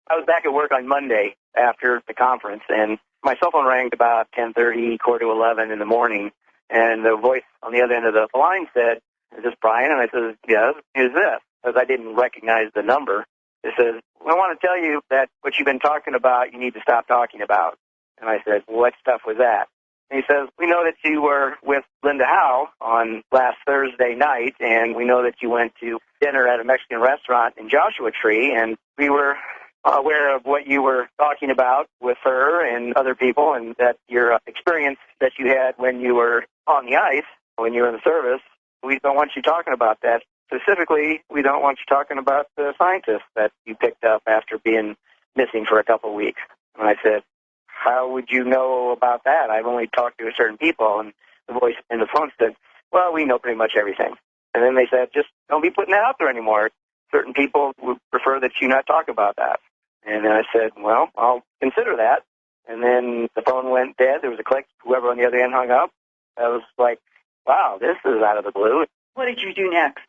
I was back at work on Monday after the conference, and my cell phone rang about 10:30, quarter to 11 in the morning, and the voice on the other end of the line said, "Is this Brian?" And I said, "Yes, who's this?" Because I didn't recognize the number. It says, "I want to tell you that what you've been talking about, you need to stop talking about." And I said, "What stuff was that?" And he says, "We know that you were with Linda Howe on last Thursday night, and we know that you went to dinner at a Mexican restaurant in Joshua Tree, and we were aware of what you were talking about with her and other people, and that your experience that you had when you were on the ice, when you were in the service. We don't want you talking about that. Specifically, we don't want you talking about the scientists that you picked up after being missing for a couple of weeks." And I said, "How would you know about that? I've only talked to certain people." And the voice in the phone said, "Well, we know pretty much everything." And then they said, "Just don't be putting that out there anymore. Certain people would prefer that you not talk about that." And then I said, "Well, I'll consider that." And then the phone went dead. There was a click. Whoever on the other end hung up. I was like, wow, this is out of the blue. What did you do next?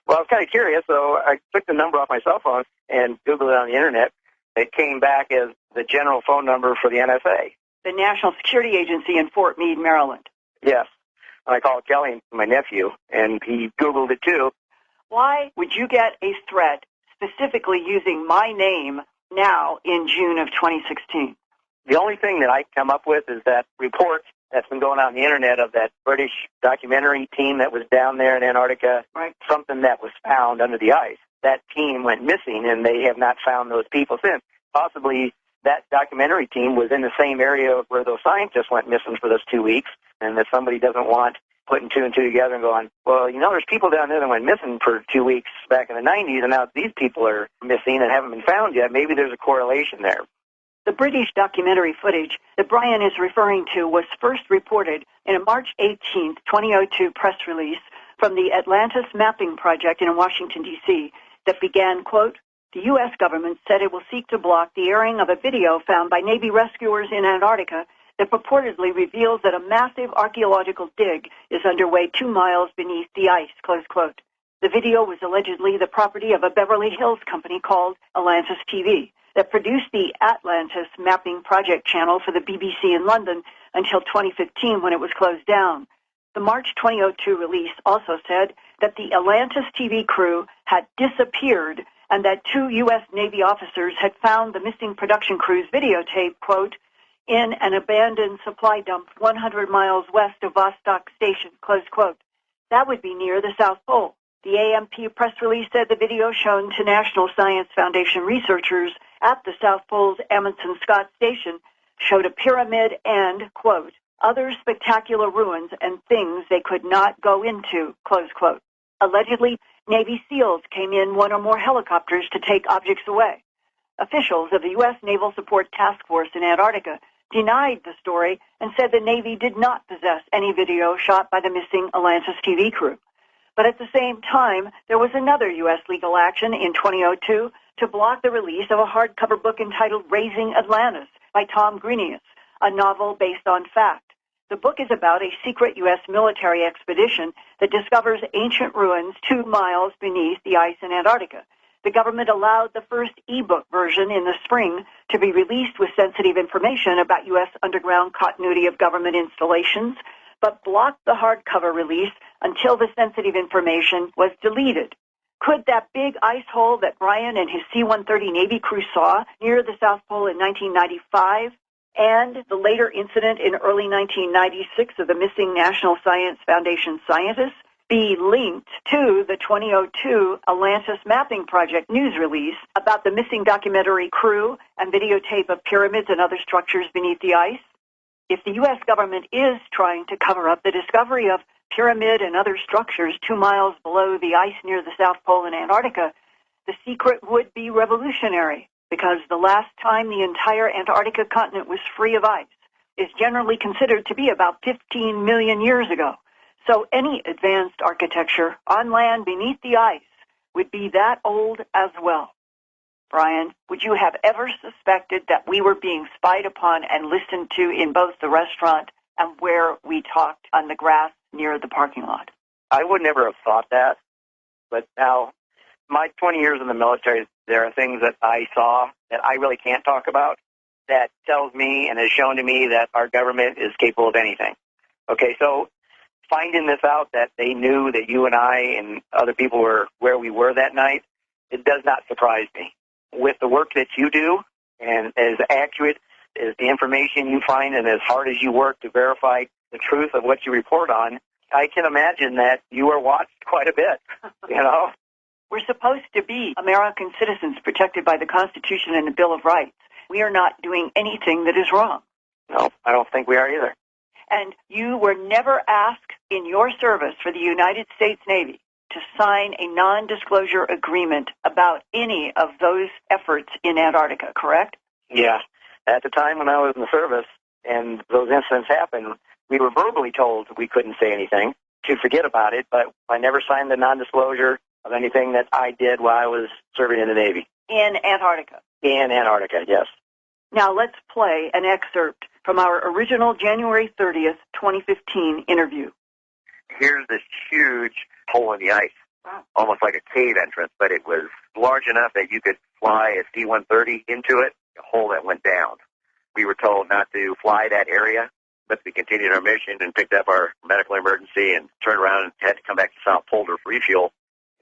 Well, I was kind of curious, so I took the number off my cell phone and Googled it on the Internet. It came back as the general phone number for the NSA. The National Security Agency in Fort Meade, Maryland. Yes. I called Kelly, my nephew, and he Googled it too. Why would you get a threat specifically using my name now in June of 2016? The only thing that I come up with is that report that's been going out on the Internet of that British documentary team that was down there in Antarctica, right? Something that was found under the ice. That team went missing, and they have not found those people since. Possibly that documentary team was in the same area where those scientists went missing for those 2 weeks, and that somebody doesn't want putting two and two together and going, well, you know, there's people down there that went missing for 2 weeks back in the 90s, and now these people are missing and haven't been found yet. Maybe there's a correlation there. The British documentary footage that Brian is referring to was first reported in a March 18, 2002 press release from the Atlantis Mapping Project in Washington, D.C. that began, quote, "The U.S. government said it will seek to block the airing of a video found by Navy rescuers in Antarctica that purportedly reveals that a massive archaeological dig is underway 2 miles beneath the ice," close quote. The video was allegedly the property of a Beverly Hills company called Atlantis TV that produced the Atlantis Mapping Project channel for the BBC in London until 2015 when it was closed down. The March 2002 release also said that the Atlantis TV crew had disappeared and that 2 U.S. Navy officers had found the missing production crew's videotape, quote, in an abandoned supply dump 100 miles west of Vostok Station, close quote. That would be near the South Pole. The AMP press release said the video shown to National Science Foundation researchers at the South Pole's Amundsen Scott Station showed a pyramid and, quote, other spectacular ruins and things they could not go into, close quote. Allegedly, Navy SEALs came in one or more helicopters to take objects away. Officials of the U.S. Naval Support Task Force in Antarctica denied the story and said the Navy did not possess any video shot by the missing Atlantis TV crew. But at the same time, there was another U.S. legal action in 2002 to block the release of a hardcover book entitled Raising Atlantis by Tom Grenius, a novel based on fact. The book is about a secret U.S. military expedition that discovers ancient ruins 2 miles beneath the ice in Antarctica. The government allowed the first e-book version in the spring to be released with sensitive information about U.S. underground continuity of government installations, but blocked the hardcover release until the sensitive information was deleted. Could that big ice hole that Brian and his C-130 Navy crew saw near the South Pole in 1995 and the later incident in early 1996 of the missing National Science Foundation scientists be linked to the 2002 Atlantis Mapping Project news release about the missing documentary crew and videotape of pyramids and other structures beneath the ice? If the U.S. government is trying to cover up the discovery of pyramid and other structures 2 miles below the ice near the South Pole in Antarctica, the secret would be revolutionary, because the last time the entire Antarctica continent was free of ice is generally considered to be about 15 million years ago. So any advanced architecture on land beneath the ice would be that old as well. Brian, would you have ever suspected that we were being spied upon and listened to in both the restaurant and where we talked on the grass near the parking lot? I would never have thought that, but now My 20 years in the military, there are things that I saw that I really can't talk about that tells me and has shown to me that our government is capable of anything. Okay, so finding this out that they knew that you and I and other people were where we were that night, it does not surprise me. With the work that you do and as accurate as the information you find and as hard as you work to verify the truth of what you report on, I can imagine that you are watched quite a bit, you know? We're supposed to be American citizens protected by the Constitution and the Bill of Rights. We are not doing anything that is wrong. No, I don't think we are either. And you were never asked in your service for the United States Navy to sign a non-disclosure agreement about any of those efforts in Antarctica, correct? Yeah. At the time when I was in the service and those incidents happened, we were verbally told we couldn't say anything, to forget about it, but I never signed the non-disclosure of anything that I did while I was serving in the Navy. In Antarctica? In Antarctica, yes. Now let's play an excerpt from our original January 30th, 2015 interview. Here's this huge hole in the ice, almost like a cave entrance, but it was large enough that you could fly a C-130 into it, a hole that went down. We were told not to fly that area, but we continued our mission and picked up our medical emergency and turned around and had to come back to South Pole to refuel.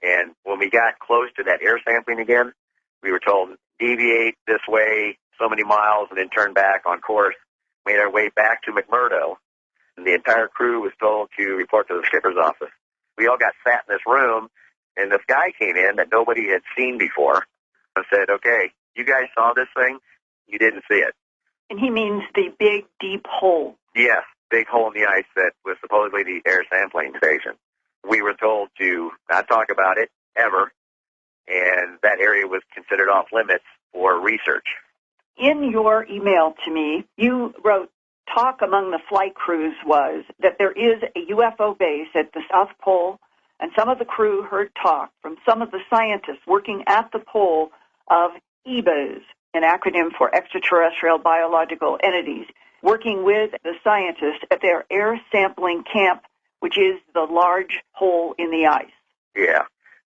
And when we got close to that air sampling again, we were told, deviate this way so many miles and then turn back on course. Made our way back to McMurdo, and the entire crew was told to report to the skipper's office. We all got sat in this room, and this guy came in that nobody had seen before and said, okay, you guys saw this thing? You didn't see it. And he means the big, deep hole. Yes, big hole in the ice that was supposedly the air sampling station. We were told to not talk about it ever, and that area was considered off limits for research. In your email to me, you wrote, talk among the flight crews was that there is a UFO base at the South Pole, and some of the crew heard talk from some of the scientists working at the pole of EBAs, an acronym for extraterrestrial biological entities, working with the scientists at their air sampling camp, which is the large hole in the ice. Yeah.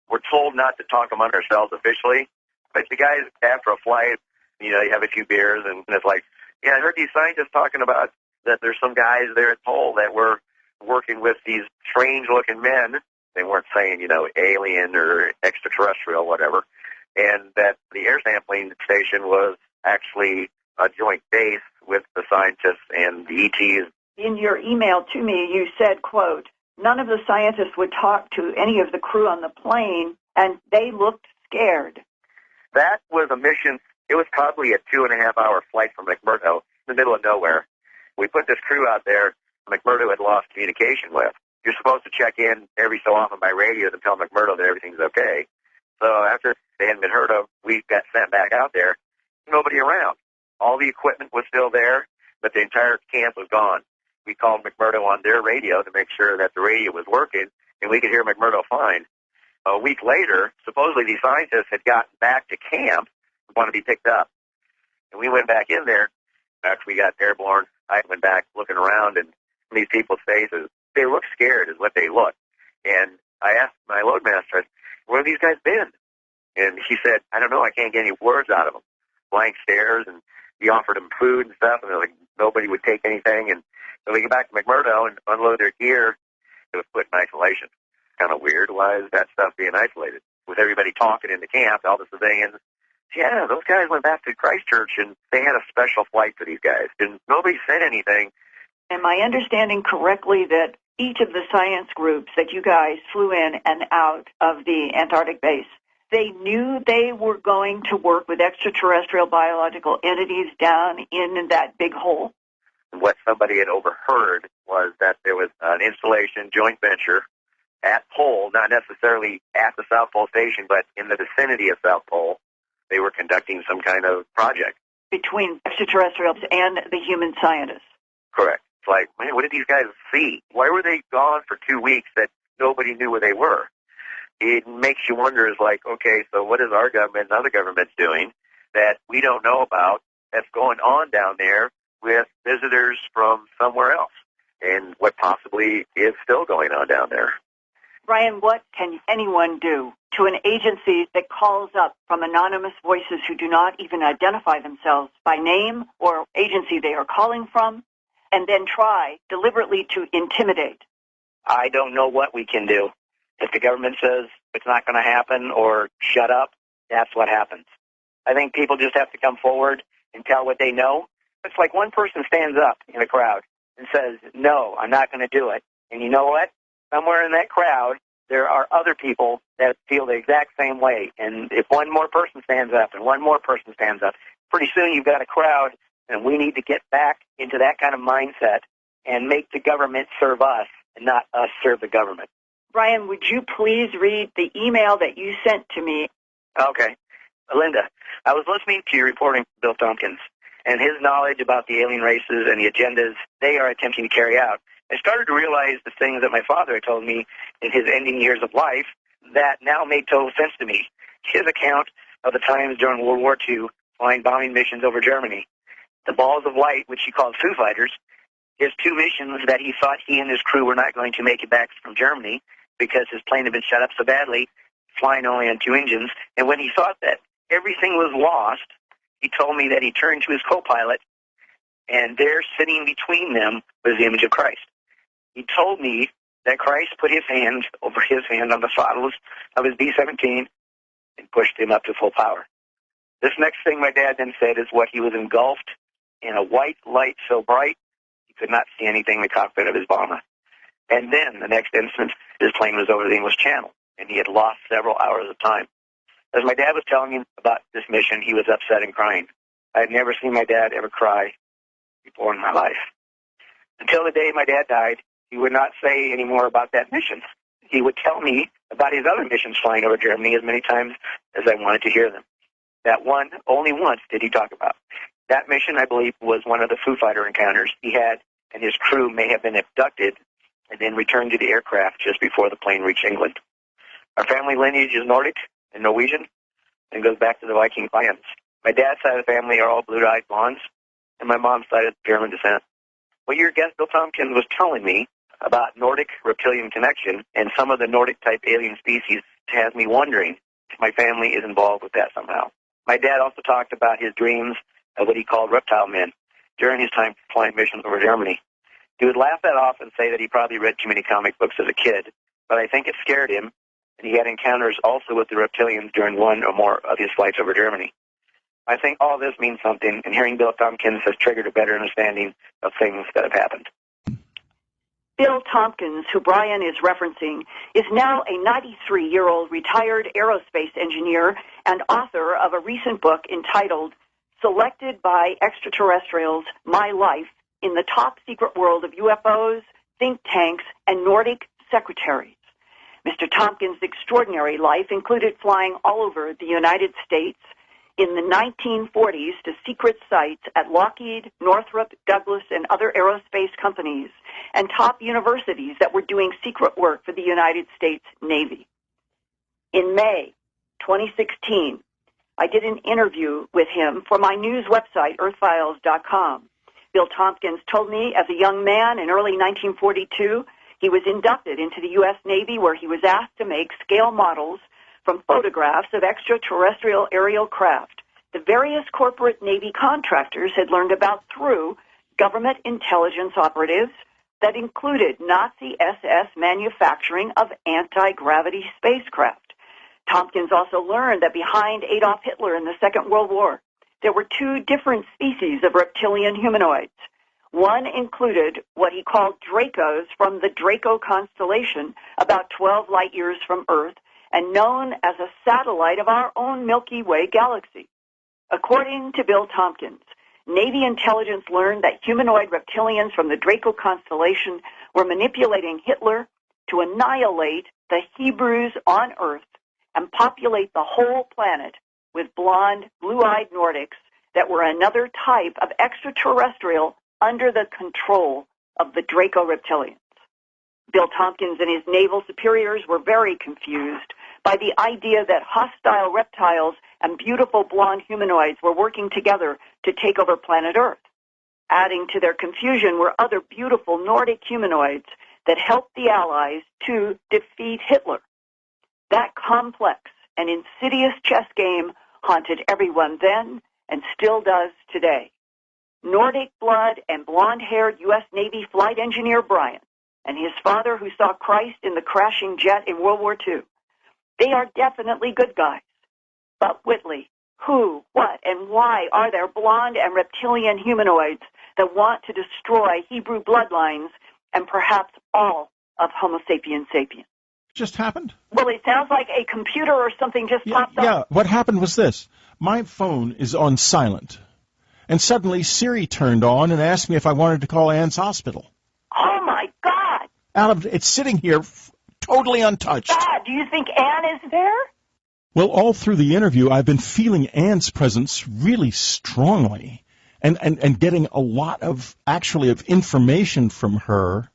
We're told not to talk among ourselves officially, but the guys, after a flight, you know, you have a few beers, and it's like, yeah, I heard these scientists talking about that there's some guys there at Pole that were working with these strange-looking men. They weren't saying, you know, alien or extraterrestrial, whatever, and that the air sampling station was actually a joint base with the scientists and the ETs. In your email to me, you said, quote, none of the scientists would talk to any of the crew on the plane, and they looked scared. That was a mission. It was probably a 2.5-hour flight from McMurdo, in the middle of nowhere. We put this crew out there McMurdo had lost communication with. You're supposed to check in every so often by radio to tell McMurdo that everything's okay. So after they hadn't been heard of, we got sent back out there. Nobody around. All the equipment was still there, but the entire camp was gone. We called McMurdo on their radio to make sure that the radio was working, and we could hear McMurdo fine. A week later, supposedly these scientists had gotten back to camp and wanted to be picked up. And we went back in there after we got airborne. I went back looking around, and these people's faces, they looked scared is what they looked. And I asked my loadmaster, where have these guys been? And he said, I don't know, I can't get any words out of them. Blank stares, and he offered them food and stuff, and they're like, nobody would take anything. And so we get back to McMurdo and unload their gear. It was put in isolation. Kind of weird. Why is that stuff being isolated? With everybody talking in the camp, all the civilians. Yeah, those guys went back to Christchurch, and they had a special flight for these guys. And nobody said anything. Am I understanding correctly that each of the science groups that you guys flew in and out of the Antarctic base, they knew they were going to work with extraterrestrial biological entities down in that big hole? What somebody had overheard was that there was an installation joint venture at Pole, not necessarily at the South Pole Station, but in the vicinity of South Pole. They were conducting some kind of project. Between extraterrestrials and the human scientists. Correct. It's like, man, what did these guys see? Why were they gone for 2 weeks that nobody knew where they were? It makes you wonder, is like, okay, so what is our government and other governments doing that we don't know about that's going on down there with visitors from somewhere else, and what possibly is still going on down there? Brian, what can anyone do to an agency that calls up from anonymous voices who do not even identify themselves by name or agency they are calling from, and then try deliberately to intimidate? I don't know what we can do. If the government says it's not going to happen or shut up, that's what happens. I think people just have to come forward and tell what they know. It's like one person stands up in a crowd and says, no, I'm not going to do it. And you know what? Somewhere in that crowd, there are other people that feel the exact same way. And if one more person stands up and one more person stands up, pretty soon you've got a crowd, and we need to get back into that kind of mindset and make the government serve us and not us serve the government. Brian, would you please read the email that you sent to me? Okay. Linda, I was listening to your reporting, Bill Tompkins, and his knowledge about the alien races and the agendas they are attempting to carry out. I started to realize the things that my father had told me in his ending years of life that now made total sense to me. His account of the times during World War II flying bombing missions over Germany, the balls of light, which he called Foo Fighters, his two missions that he thought he and his crew were not going to make it back from Germany because his plane had been shut up so badly, flying only on two engines. And when he thought that everything was lost, he told me that he turned to his co-pilot, and there sitting between them was the image of Christ. He told me that Christ put his hand over his hand on the throttles of his B-17 and pushed him up to full power. This next thing my dad then said is what he was engulfed in a white light so bright he could not see anything in the cockpit of his bomber. And then the next instant, his plane was over the English Channel, and he had lost several hours of time. As my dad was telling me about this mission, he was upset and crying. I had never seen my dad ever cry before in my life. Until the day my dad died, he would not say any more about that mission. He would tell me about his other missions flying over Germany as many times as I wanted to hear them. That one, only once did he talk about. That mission, I believe, was one of the Foo Fighter encounters he had, and his crew may have been abducted and then returned to the aircraft just before the plane reached England. Our family lineage is Nordic and Norwegian and goes back to the Viking clans. My dad's side of the family are all blue-eyed blondes, and my mom's side is German descent. What your guest, Bill Tompkins, was telling me about Nordic reptilian connection and some of the Nordic-type alien species has me wondering if my family is involved with that somehow. My dad also talked about his dreams of what he called reptile men during his time flying missions over Germany. He would laugh that off and say that he probably read too many comic books as a kid, but I think it scared him, and he had encounters also with the reptilians during one or more of his flights over Germany. I think all this means something, and hearing Bill Tompkins has triggered a better understanding of things that have happened. Bill Tompkins, who Brian is referencing, is now a 93-year-old retired aerospace engineer and author of a recent book entitled Selected by Extraterrestrials, My Life in the Top Secret World of UFOs, Think Tanks, and Nordic Secretaries. Mr. Tompkins' extraordinary life included flying all over the United States in the 1940s to secret sites at Lockheed, Northrop, Douglas, and other aerospace companies, and top universities that were doing secret work for the United States Navy. In May 2016, I did an interview with him for my news website, earthfiles.com. Bill Tompkins told me as a young man in early 1942, he was inducted into the U.S. Navy, where he was asked to make scale models from photographs of extraterrestrial aerial craft the various corporate Navy contractors had learned about through government intelligence operatives that included Nazi SS manufacturing of anti-gravity spacecraft. Tompkins also learned that behind Adolf Hitler in the Second World War, there were two different species of reptilian humanoids. One included what he called Dracos from the Draco constellation, about 12 light years from Earth, and known as a satellite of our own Milky Way galaxy. According to Bill Tompkins, Navy intelligence learned that humanoid reptilians from the Draco constellation were manipulating Hitler to annihilate the Hebrews on Earth and populate the whole planet with blonde, blue-eyed Nordics that were another type of extraterrestrial under the control of the Draco reptilians. Bill Tompkins and his naval superiors were very confused by the idea that hostile reptiles and beautiful blonde humanoids were working together to take over planet Earth. Adding to their confusion were other beautiful Nordic humanoids that helped the Allies to defeat Hitler. That complex and insidious chess game haunted everyone then and still does today. Nordic blood and blonde-haired U.S. Navy flight engineer Brian and his father who saw Christ in the crashing jet in World War II. They are definitely good guys. But Whitley, who, what, and why are there blonde and reptilian humanoids that want to destroy Hebrew bloodlines and perhaps all of Homo sapiens sapiens? Just happened? Well, it sounds like a computer or something just popped up. Yeah, what happened was this. My phone is on silent, and suddenly Siri turned on and asked me if I wanted to call Ann's hospital. Oh, my God. Adam, it's sitting here totally untouched. God, do you think Ann is there? Well, all through the interview, I've been feeling Ann's presence really strongly and getting a lot of information from her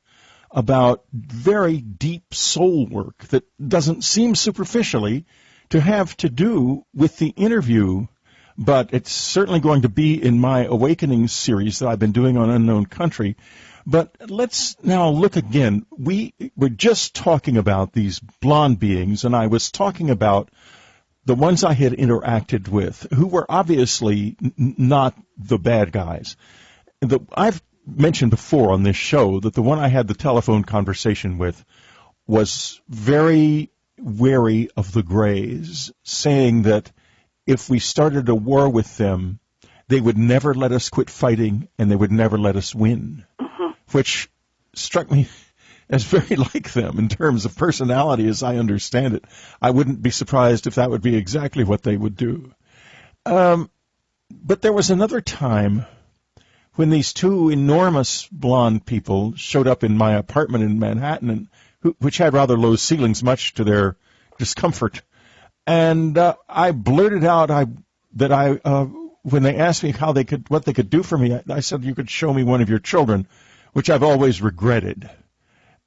about very deep soul work that doesn't seem superficially to have to do with the interview, but it's certainly going to be in my Awakening series that I've been doing on Unknown Country. But let's now look again. We were just talking about these blonde beings, and I was talking about the ones I had interacted with, who were obviously not the bad guys. I've mentioned before on this show that the one I had the telephone conversation with was very wary of the Greys, saying that if we started a war with them, they would never let us quit fighting and they would never let us win, which struck me as very like them in terms of personality as I understand it. I wouldn't be surprised if that would be exactly what they would do. But there was another time when these two enormous blonde people showed up in my apartment in Manhattan, which had rather low ceilings, much to their discomfort. And I blurted out that when they asked me what they could do for me, I said, you could show me one of your children, which I've always regretted.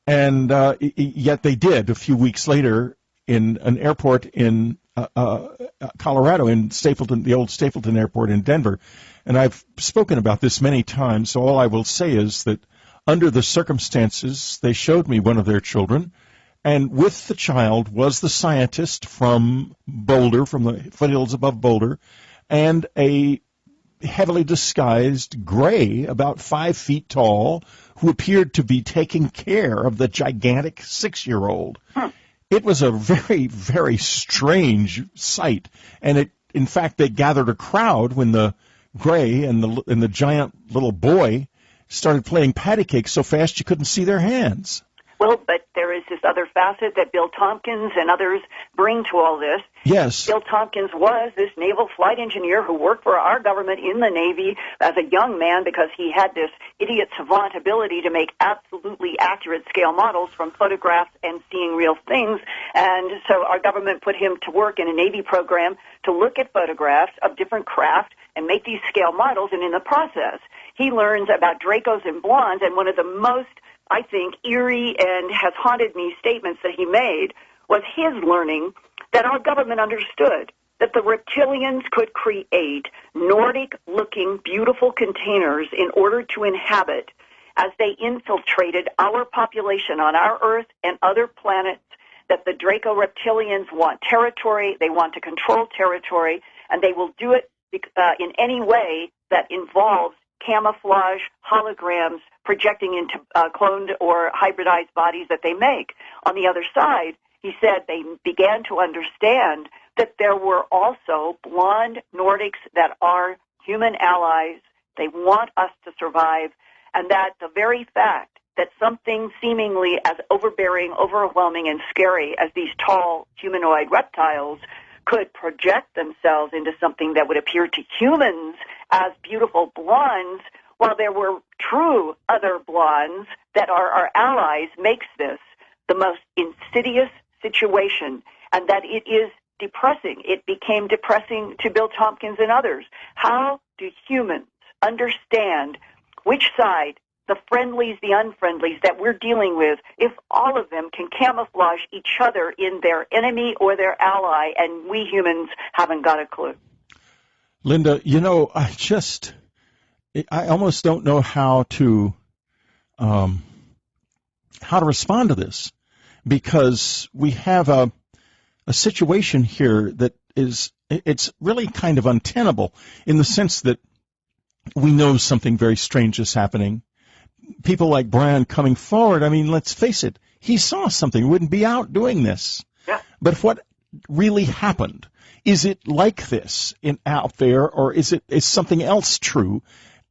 And yet they did a few weeks later in an airport in Colorado, in Stapleton, the old Stapleton Airport in Denver. And I've spoken about this many times, so all I will say is that under the circumstances, they showed me one of their children, and with the child was the scientist from Boulder, from the foothills above Boulder, and a heavily disguised gray, about 5 feet tall, who appeared to be taking care of the gigantic 6-year-old. It was a very, very strange sight, and in fact, they gathered a crowd when the gray and the giant little boy started playing patty cake so fast you couldn't see their hands. Well, but there is this other facet that Bill Tompkins and others bring to all this. Yes. Bill Tompkins was this naval flight engineer who worked for our government in the Navy as a young man because he had this idiot savant ability to make absolutely accurate scale models from photographs and seeing real things. And so our government put him to work in a Navy program to look at photographs of different craft and make these scale models. And in the process, he learns about Dracos and blondes, and one of the most, I think, eerie and has haunted me statements that he made was his learning that our government understood that the reptilians could create Nordic-looking, beautiful containers in order to inhabit as they infiltrated our population on our Earth and other planets, that the Draco reptilians want territory, they want to control territory, and they will do it in any way that involves camouflage, holograms, projecting into cloned or hybridized bodies that they make. On the other side, he said they began to understand that there were also blonde Nordics that are human allies. They want us to survive, and that the very fact that something seemingly as overbearing, overwhelming, and scary as these tall humanoid reptiles could project themselves into something that would appear to humans as beautiful blondes, while there were true other blondes that are our allies, makes this the most insidious situation, and that it is depressing. It became depressing to Bill Tompkins and others. How do humans understand which side, the friendlies, the unfriendlies that we're dealing with, if all of them can camouflage each other in their enemy or their ally, and we humans haven't got a clue? Linda, I almost don't know how to respond to this, because we have a situation here that it's really kind of untenable in the sense that we know something very strange is happening. People like Brian coming forward, I mean, let's face it, he saw something, wouldn't be out doing this. Yeah. But what really happened? Is it like this out there, or is something else true?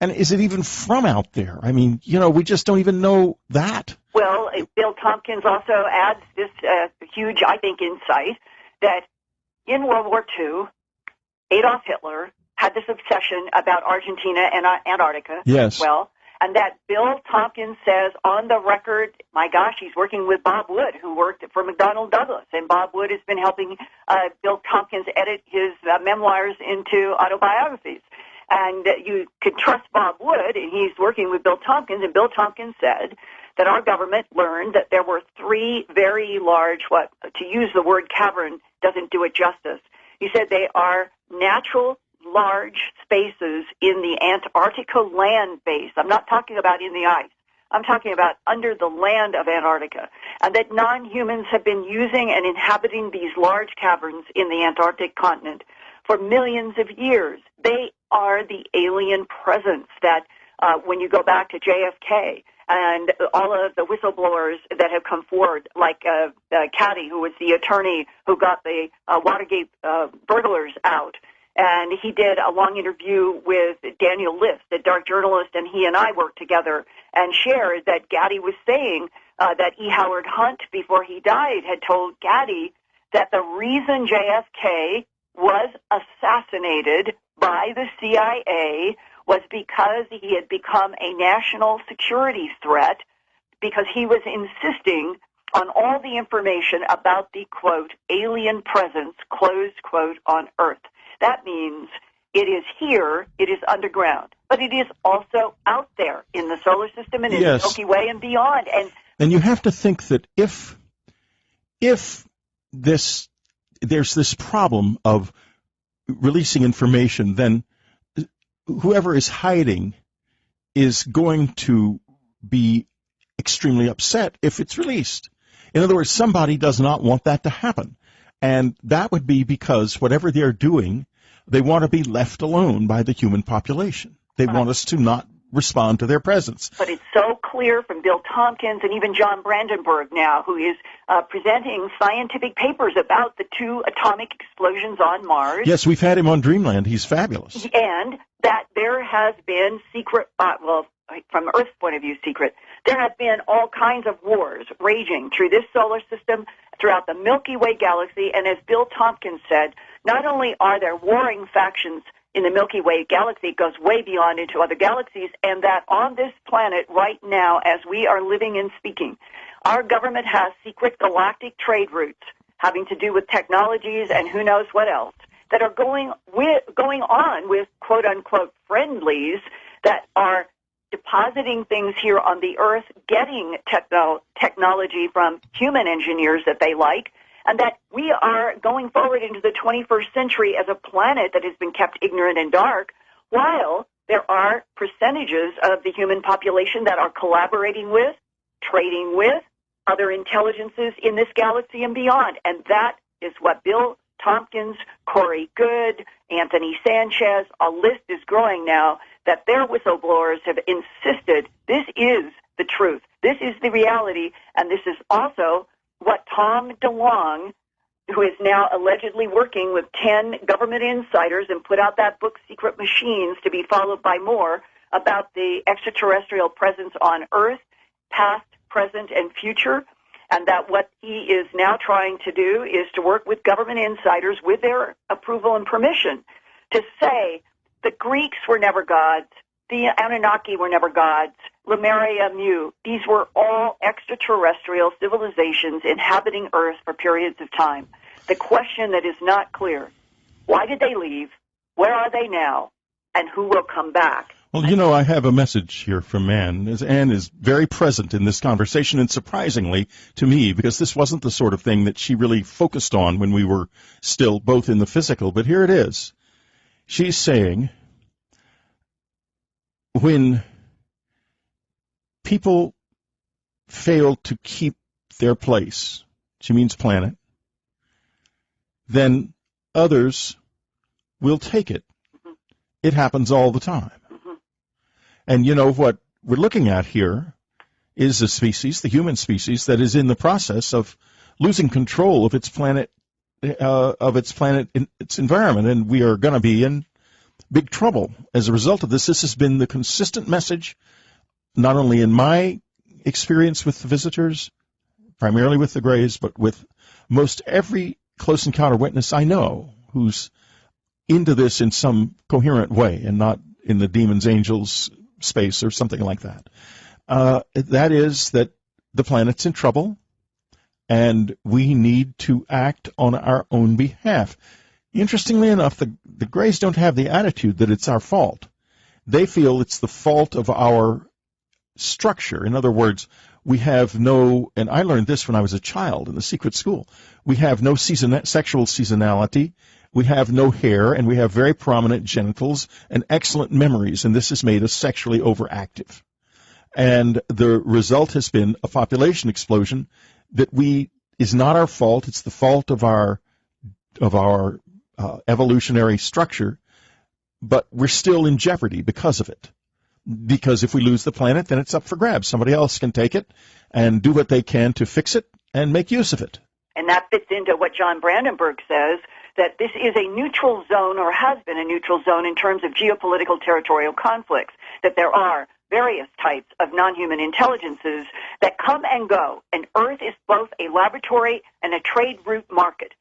And is it even from out there? I mean, we just don't even know that. Well, Bill Tompkins also adds this huge, I think, insight that in World War II, Adolf Hitler had this obsession about Argentina and Antarctica. Yes. Well, and that Bill Tompkins says on the record, my gosh, he's working with Bob Wood, who worked for McDonnell Douglas, and Bob Wood has been helping Bill Tompkins edit his memoirs into autobiographies. And you could trust Bob Wood, and he's working with Bill Tompkins, and Bill Tompkins said that our government learned that there were 3 very large, to use the word cavern doesn't do it justice. He said they are natural large spaces in the Antarctica land base. I'm not talking about in the ice. I'm talking about under the land of Antarctica. And that non-humans have been using and inhabiting these large caverns in the Antarctic continent for millions of years. They are the alien presence that when you go back to JFK and all of the whistleblowers that have come forward, like Caddy, who was the attorney who got the Watergate burglars out, and he did a long interview with Daniel List, the dark journalist, and he and I worked together and shared that Gaddy was saying that E. Howard Hunt, before he died, had told Gaddy that the reason JFK was assassinated by the CIA was because he had become a national security threat, because he was insisting on all the information about the, quote, alien presence, close quote, on Earth. That means it is here, it is underground, but it is also out there in the solar system and in the Milky Way and beyond. And you have to think that if there's this problem of releasing information, then whoever is hiding is going to be extremely upset if it's released. In other words, somebody does not want that to happen. And that would be because whatever they're doing, they want to be left alone by the human population. They want us to not respond to their presence. But it's so clear from Bill Tompkins and even John Brandenburg now, who is presenting scientific papers about the 2 atomic explosions on Mars. Yes, we've had him on Dreamland. He's fabulous. And that there has been secret, from Earth's point of view, secret. There have been all kinds of wars raging through this solar system, throughout the Milky Way galaxy, and as Bill Tompkins said, not only are there warring factions in the Milky Way galaxy, it goes way beyond into other galaxies, and that on this planet right now, as we are living and speaking, our government has secret galactic trade routes having to do with technologies and who knows what else that are going on with quote-unquote friendlies that are depositing things here on the Earth, getting technology from human engineers that they like, and that we are going forward into the 21st century as a planet that has been kept ignorant and dark, while there are percentages of the human population that are collaborating with, trading with, other intelligences in this galaxy and beyond. And that is what Bill Tompkins, Corey Good, Anthony Sanchez, a list is growing now, that their whistleblowers have insisted this is the truth. This is the reality, and this is also what Tom DeLonge, who is now allegedly working with 10 government insiders and put out that book, Secret Machines, to be followed by more, about the extraterrestrial presence on Earth, past, present, and future, and that what he is now trying to do is to work with government insiders with their approval and permission to say the Greeks were never gods, the Anunnaki were never gods, Lemuria, Mu, these were all extraterrestrial civilizations inhabiting Earth for periods of time. The question that is not clear, why did they leave? Where are they now? And who will come back? Well, you know, I have a message here from Anne. Anne is very present in this conversation, and surprisingly to me, because this wasn't the sort of thing that she really focused on when we were still both in the physical, but here it is. She's saying, when people fail to keep their place, she means planet, then others will take it. Mm-hmm. It happens all the time. Mm-hmm. And you know what we're looking at here is a species, the human species, that is in the process of losing control of its planet, its environment, and we are going to be in big trouble as a result of this. This has been the consistent message, not only in my experience with the visitors, primarily with the Greys, but with most every close encounter witness I know who's into this in some coherent way and not in the demons, angels space or something like that. That is that the planet's in trouble, and we need to act on our own behalf. Interestingly enough, the Greys don't have the attitude that it's our fault. They feel it's the fault of our structure. In other words, we have no, and I learned this when I was a child in the secret school, we have no sexual seasonality, we have no hair, and we have very prominent genitals and excellent memories, and this has made us sexually overactive. And the result has been a population explosion that is not our fault. It's the fault of our evolutionary structure, but we're still in jeopardy because of it. Because if we lose the planet, then it's up for grabs. Somebody else can take it and do what they can to fix it and make use of it. And that fits into what John Brandenburg says, that this is a neutral zone, or has been a neutral zone in terms of geopolitical territorial conflicts, that there are various types of non-human intelligences that come and go, and Earth is both a laboratory and a trade route market,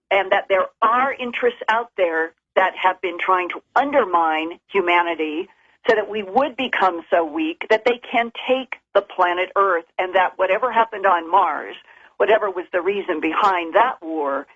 and that there are interests out there that have been trying to undermine humanity so that we would become so weak that they can take the planet Earth, and that whatever happened on Mars, whatever was the reason behind that war,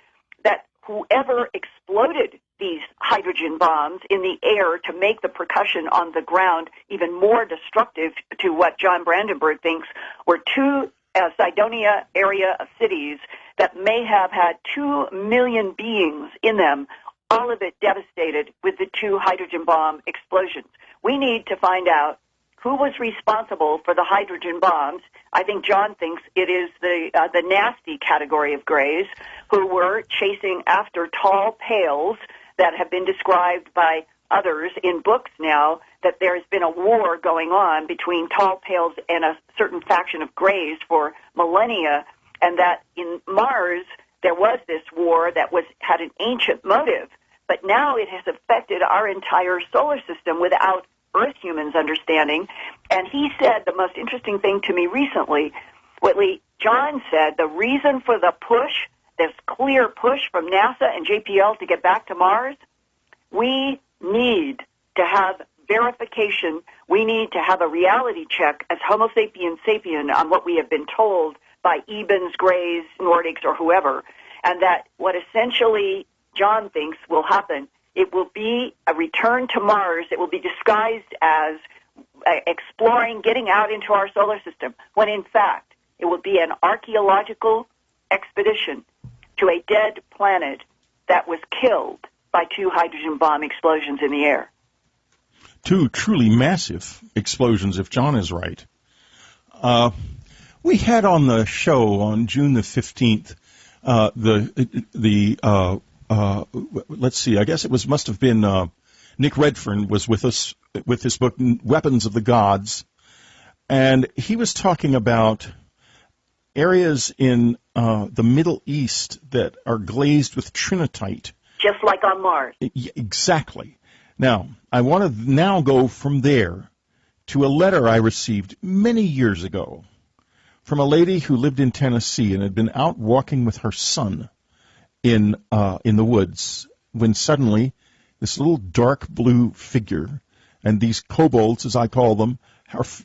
that whoever exploded these hydrogen bombs in the air to make the percussion on the ground even more destructive to what John Brandenburg thinks were two Cydonia area of cities that may have had 2 million beings in them, all of it devastated with the two hydrogen bomb explosions. We need to find out who was responsible for the hydrogen bombs. I think John thinks it is the nasty category of Greys who were chasing after tall pails that have been described by others in books now, that there has been a war going on between tall pails and a certain faction of Greys for millennia, and that in Mars there was this war that had an ancient motive, but now it has affected our entire solar system without Earth humans understanding. And he said the most interesting thing to me recently, Whitley, John said the reason for the push, this clear push from NASA and JPL to get back to Mars, we need to have verification. We need to have a reality check as Homo sapiens sapien on what we have been told by Ebens, Greys, Nordics, or whoever, and that what essentially John thinks will happen, it will be a return to Mars. It will be disguised as exploring, getting out into our solar system, when in fact it will be an archaeological expedition to a dead planet that was killed by two hydrogen bomb explosions in the air. Two truly massive explosions, if John is right. We had on the show on June the 15th let's see, I guess it must have been Nick Redfern was with us with his book Weapons of the Gods, and he was talking about areas in the Middle East that are glazed with trinitite. Just like on Mars. Exactly. Now, I want to now go from there to a letter I received many years ago from a lady who lived in Tennessee and had been out walking with her son in the woods when suddenly this little dark blue figure, and these kobolds, as I call them,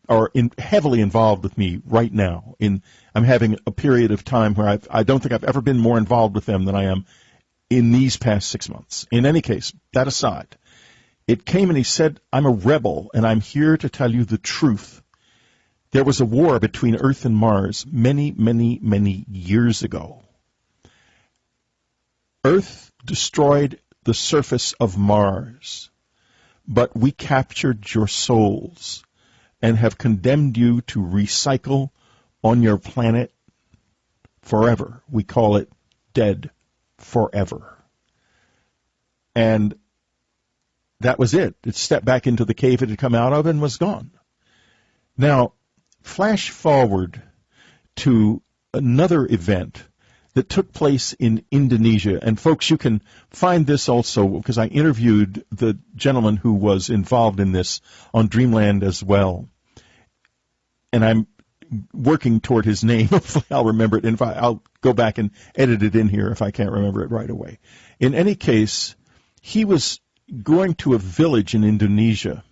are heavily involved with me right now. I'm having a period of time where I don't think I've ever been more involved with them than I am in these past 6 months. In any case, that aside, it came and he said, I'm a rebel, and I'm here to tell you the truth. There was a war between Earth and Mars many, many, many years ago. Earth destroyed the surface of Mars, but we captured your souls and have condemned you to recycle on your planet forever. We call it dead. forever. And that was it. It stepped back into the cave it had come out of and was gone. Now, flash forward to another event that took place in Indonesia. And folks, you can find this also because I interviewed the gentleman who was involved in this on Dreamland as well. And I'm working toward his name. Hopefully I'll remember it. And I'll go back and edit it in here if I can't remember it right away. In any case, he was going to a village in Indonesia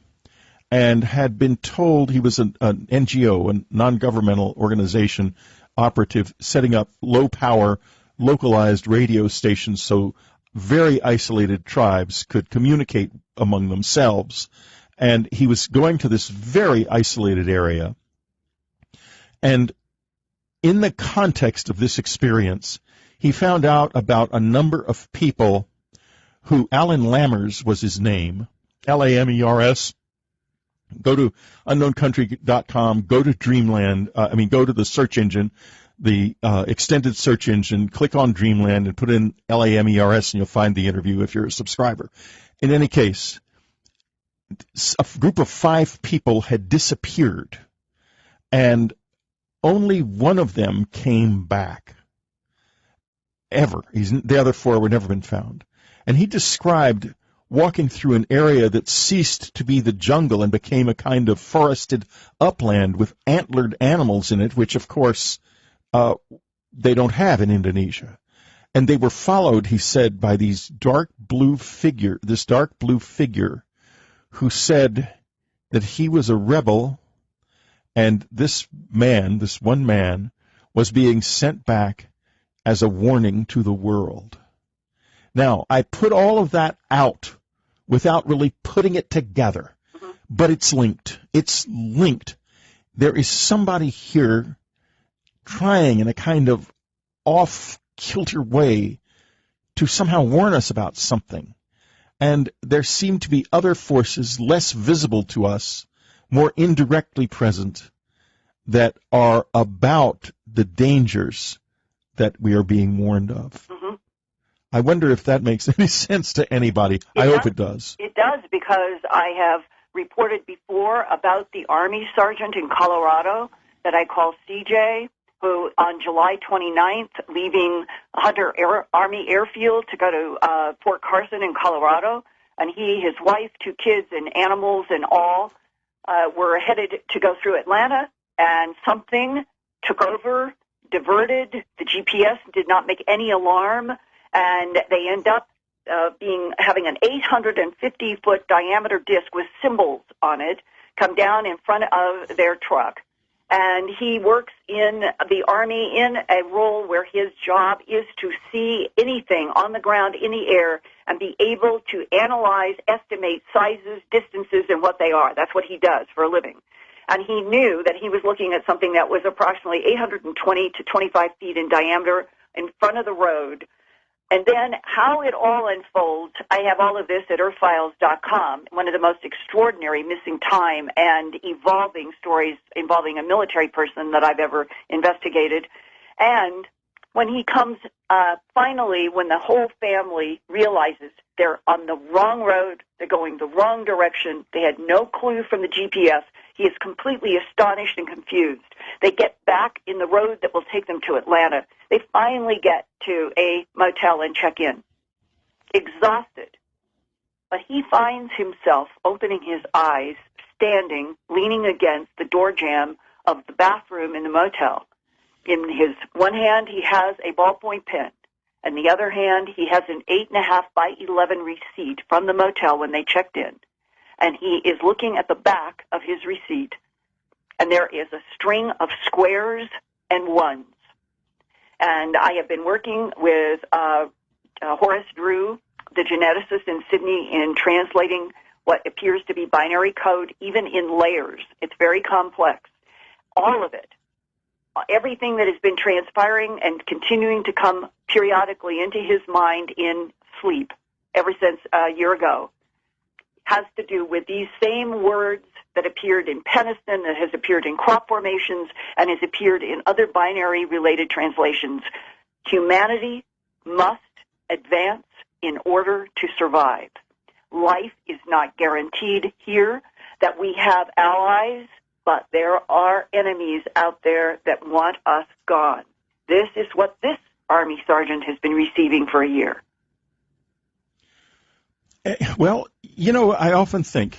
and had been told he was an NGO, a non-governmental organization operative, setting up low-power, localized radio stations so very isolated tribes could communicate among themselves. And he was going to this very isolated area. And in the context of this experience, he found out about a number of people who, Alan Lammers was his name, Lamers. Go to unknowncountry.com, go to Dreamland, go to the search engine, the extended search engine, click on Dreamland and put in Lamers and you'll find the interview if you're a subscriber. In any case, a group of 5 people had disappeared and only one of them came back. Ever. The other 4 were never been found. And he described walking through an area that ceased to be the jungle and became a kind of forested upland with antlered animals in it, which, of course, they don't have in Indonesia. And they were followed, he said, by this dark blue figure who said that he was a rebel, and this one man, was being sent back as a warning to the world. Now, I put all of that out without really putting it together, but it's linked. It's linked. There is somebody here trying in a kind of off-kilter way to somehow warn us about something. And there seem to be other forces less visible to us, more indirectly present, that are about the dangers that we are being warned of. Mm-hmm. I wonder if that makes any sense to anybody. I hope it does. It does, because I have reported before about the Army sergeant in Colorado that I call CJ, who on July 29th, leaving Hunter Army Airfield to go to Fort Carson in Colorado, and he, his wife, 2 kids, and animals and all were headed to go through Atlanta, and something took over, diverted. The GPS did not make any alarm, and they end up having an 850-foot diameter disc with symbols on it come down in front of their truck. And he works in the Army in a role where his job is to see anything on the ground, in the air, and be able to analyze, estimate sizes, distances, and what they are. That's what he does for a living. And he knew that he was looking at something that was approximately 820 to 25 feet in diameter in front of the road. And then how it all unfolds, I have all of this at earthfiles.com, one of the most extraordinary missing time and evolving stories involving a military person that I've ever investigated. And when he comes, finally, when the whole family realizes they're on the wrong road, they're going the wrong direction, they had no clue from the GPS, he is completely astonished and confused. They get back in the road that will take them to Atlanta. They finally get to a motel and check in, exhausted. But he finds himself opening his eyes, standing, leaning against the door jamb of the bathroom in the motel. In his one hand, he has a ballpoint pen. In the other hand, he has an 8.5 by 11 receipt from the motel when they checked in. And he is looking at the back of his receipt, and there is a string of squares and ones. And I have been working with Horace Drew, the geneticist in Sydney, in translating what appears to be binary code, even in layers. It's very complex. All of it, everything that has been transpiring and continuing to come periodically into his mind in sleep ever since a year ago, has to do with these same words that appeared in Peniston, that has appeared in crop formations, and has appeared in other binary-related translations. Humanity must advance in order to survive. Life is not guaranteed here, that we have allies, but there are enemies out there that want us gone. This is what this Army sergeant has been receiving for a year. Well, I often think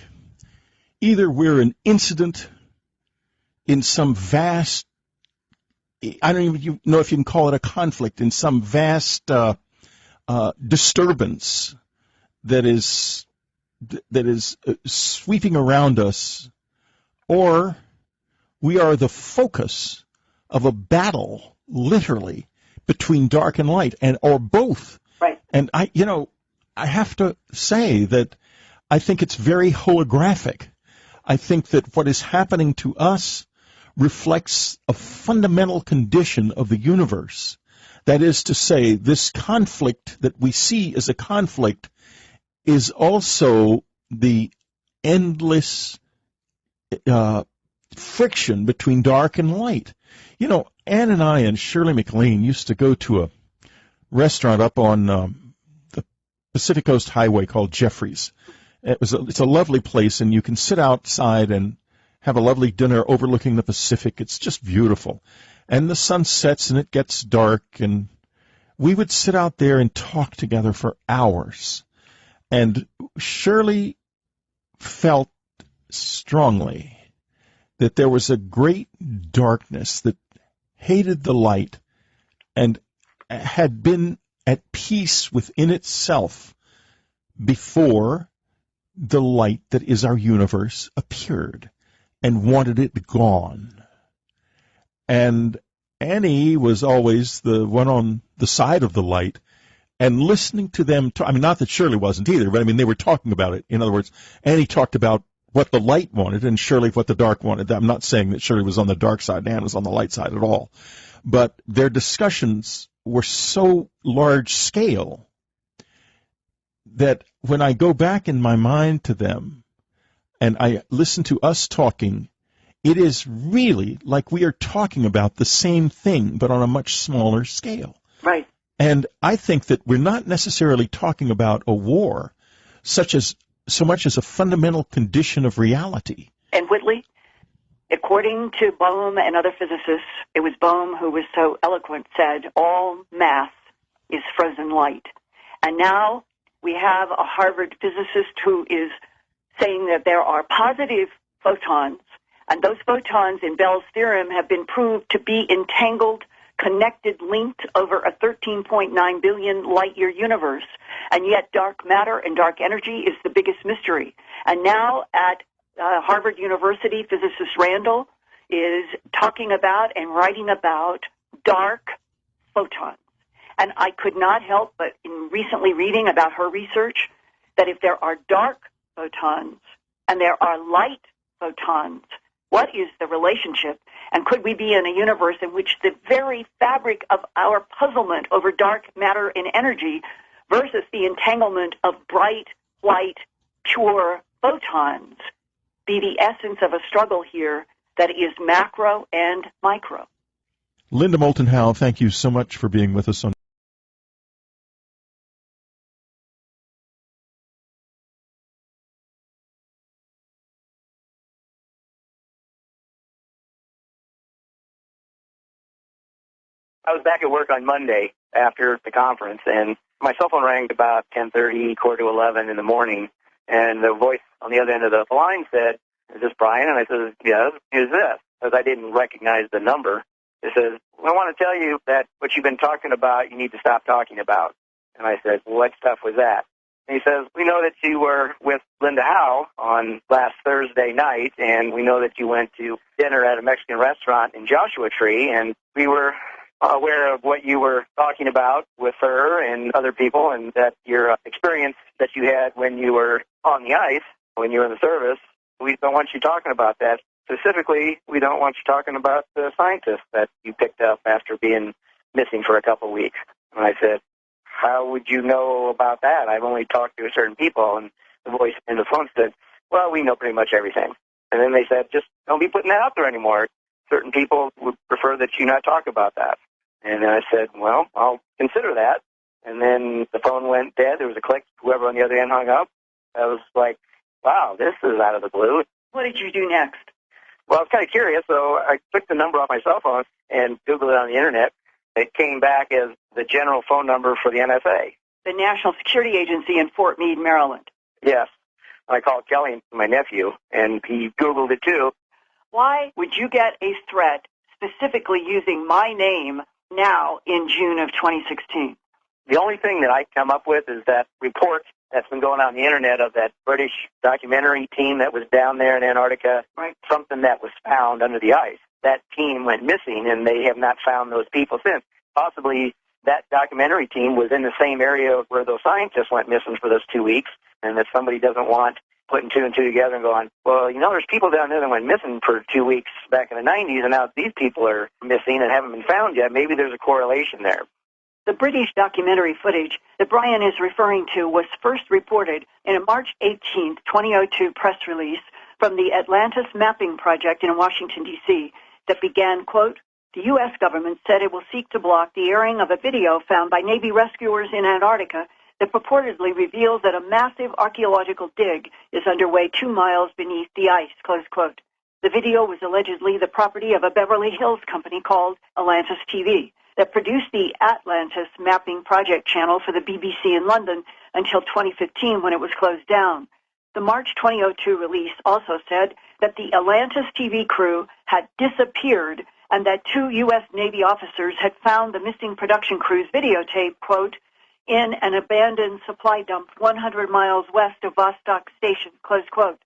either we're an incident in some vast, I don't even know if you can call it a conflict, in some vast disturbance that is sweeping around us, or we are the focus of a battle, literally, between dark and light, or both. Right. And I have to say that I think it's very holographic. I think that what is happening to us reflects a fundamental condition of the universe. That is to say, this conflict that we see as a conflict is also the endless friction between dark and light. Ann and I and Shirley MacLaine used to go to a restaurant up on the Pacific Coast Highway called Jeffrey's. It's a lovely place, and you can sit outside and have a lovely dinner overlooking the Pacific. It's just beautiful. And the sun sets and it gets dark, and we would sit out there and talk together for hours. And Shirley felt strongly that there was a great darkness that hated the light and had been at peace within itself before the light that is our universe appeared, and wanted it gone. And Annie was always the one on the side of the light, and listening to them, not that Shirley wasn't either, but they were talking about it. In other words, Annie talked about what the light wanted, and Shirley what the dark wanted. I'm not saying that Shirley was on the dark side and Anne was on the light side at all, but their discussions were so large scale that when I go back in my mind to them and I listen to us talking, it is really like we are talking about the same thing, but on a much smaller scale. Right. And I think that we're not necessarily talking about a war so much as a fundamental condition of reality. And Whitley, according to Bohm and other physicists, it was Bohm who was so eloquent, said all mass is frozen light. And now we have a Harvard physicist who is saying that there are positive photons, and those photons in Bell's theorem have been proved to be entangled, connected, linked over a 13.9 billion light-year universe, and yet dark matter and dark energy is the biggest mystery. And now at Harvard University, physicist Randall is talking about and writing about dark photons. And I could not help but in recently reading about her research that if there are dark photons and there are light photons, what is the relationship? And could we be in a universe in which the very fabric of our puzzlement over dark matter and energy versus the entanglement of bright, white, pure photons be the essence of a struggle here that is macro and micro? Linda Moulton Howe, thank you so much for being with us on I was back at work on Monday after the conference, and my cell phone rang about 10:30, quarter to 11 in the morning, and the voice on the other end of the line said, "Is this Brian?" And I said, "Yes, who's this?" Because I didn't recognize the number. It says, "I want to tell you that what you've been talking about, you need to stop talking about." And I said, "What stuff was that?" And he says, "We know that you were with Linda Howe on last Thursday night, and we know that you went to dinner at a Mexican restaurant in Joshua Tree, and we were aware of what you were talking about with her and other people, and that your experience that you had when you were on the ice, when you were in the service. We don't want you talking about that. Specifically, we don't want you talking about the scientist that you picked up after being missing for a couple of weeks." And I said, "How would you know about that? I've only talked to certain people." And the voice in the phone said, "Well, we know pretty much everything." And then they said, "Just don't be putting that out there anymore. Certain people would prefer that you not talk about that." And then I said, "Well, I'll consider that." And then the phone went dead. There was a click. Whoever on the other end hung up. I was like, wow, this is out of the blue. What did you do next? Well, I was kind of curious, so I took the number off my cell phone and Googled it on the Internet. It came back as the general phone number for the NSA. The National Security Agency in Fort Meade, Maryland. Yes. I called Kelly, my nephew, and he Googled it too. Why would you get a threat specifically using my name now in June of 2016? The only thing that I come up with is that report that's been going on the Internet of that British documentary team that was down there in Antarctica, right. Something that was found under the ice. That team went missing, and they have not found those people since. Possibly that documentary team was in the same area where those scientists went missing for those 2 weeks, and that somebody doesn't want putting two and two together and going, well, you know, there's people down there that went missing for 2 weeks back in the 90s, and now these people are missing and haven't been found yet. Maybe there's a correlation there. The British documentary footage that Brian is referring to was first reported in a March 18, 2002 press release from the Atlantis Mapping Project in Washington, D.C. that began, quote, the U.S. government said it will seek to block the airing of a video found by Navy rescuers in Antarctica that purportedly reveals that a massive archaeological dig is underway 2 miles beneath the ice, close quote. The video was allegedly the property of a Beverly Hills company called Atlantis TV that produced the Atlantis Mapping Project channel for the BBC in London until 2015 when it was closed down. The March 2002 release also said that the Atlantis TV crew had disappeared and that 2 U.S. Navy officers had found the missing production crew's videotape, quote, in an abandoned supply dump 100 miles west of Vostok Station, close quote.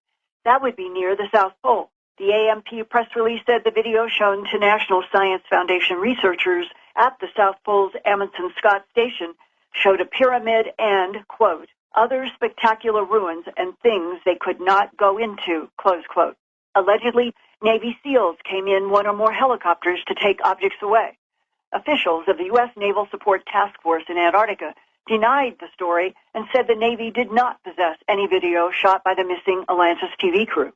That would be near the South Pole. The AMP press release said the video shown to National Science Foundation researchers at the South Pole's Amundsen Scott Station showed a pyramid and, quote, other spectacular ruins and things they could not go into, close quote. Allegedly, Navy SEALs came in one or more helicopters to take objects away. Officials of the U.S. Naval Support Task Force in Antarctica denied the story and said the Navy did not possess any video shot by the missing Atlantis TV crew.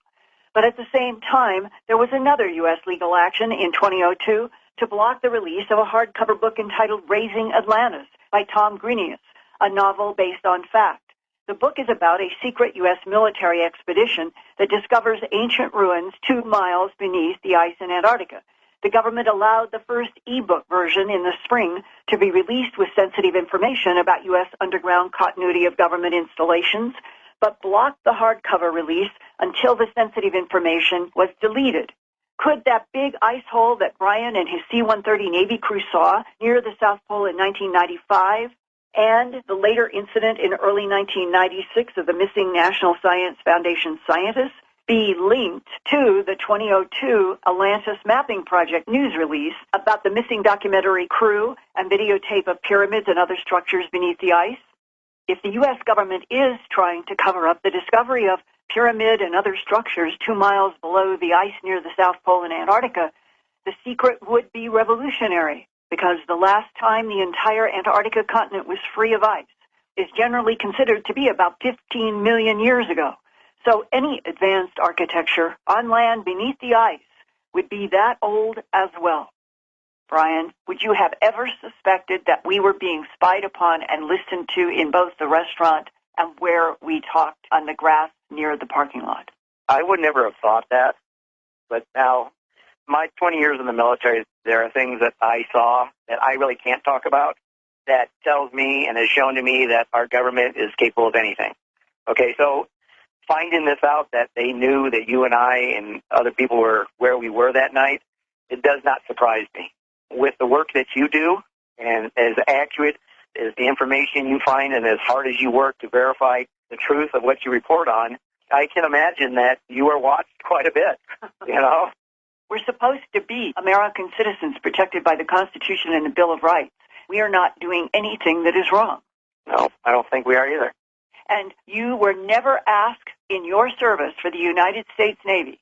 But at the same time, there was another U.S. legal action in 2002 to block the release of a hardcover book entitled Raising Atlantis by Tom Grenius, a novel based on fact. The book is about a secret U.S. military expedition that discovers ancient ruins 2 miles beneath the ice in Antarctica. The government allowed the first e-book version in the spring to be released with sensitive information about U.S. underground continuity of government installations, but blocked the hardcover release until the sensitive information was deleted. Could that big ice hole that Brian and his C-130 Navy crew saw near the South Pole in 1995 and the later incident in early 1996 of the missing National Science Foundation scientists be linked to the 2002 Atlantis Mapping Project news release about the missing documentary crew and videotape of pyramids and other structures beneath the ice? If the U.S. government is trying to cover up the discovery of pyramid and other structures 2 miles below the ice near the South Pole in Antarctica, the secret would be revolutionary, because the last time the entire Antarctica continent was free of ice is generally considered to be about 15 million years ago. So any advanced architecture on land beneath the ice would be that old as well. Brian, would you have ever suspected that we were being spied upon and listened to in both the restaurant and where we talked on the grass near the parking lot? I would never have thought that. But now, my 20 years in the military, there are things that I saw that I really can't talk about that tells me and has shown to me that our government is capable of anything. Okay, so finding this out that they knew that you and I and other people were where we were that night, it does not surprise me. With the work that you do and as accurate as the information you find and as hard as you work to verify the truth of what you report on, I can imagine that you are watched quite a bit, you know? We're supposed to be American citizens protected by the Constitution and the Bill of Rights. We are not doing anything that is wrong. No, I don't think we are either. And you were never asked in your service for the United States Navy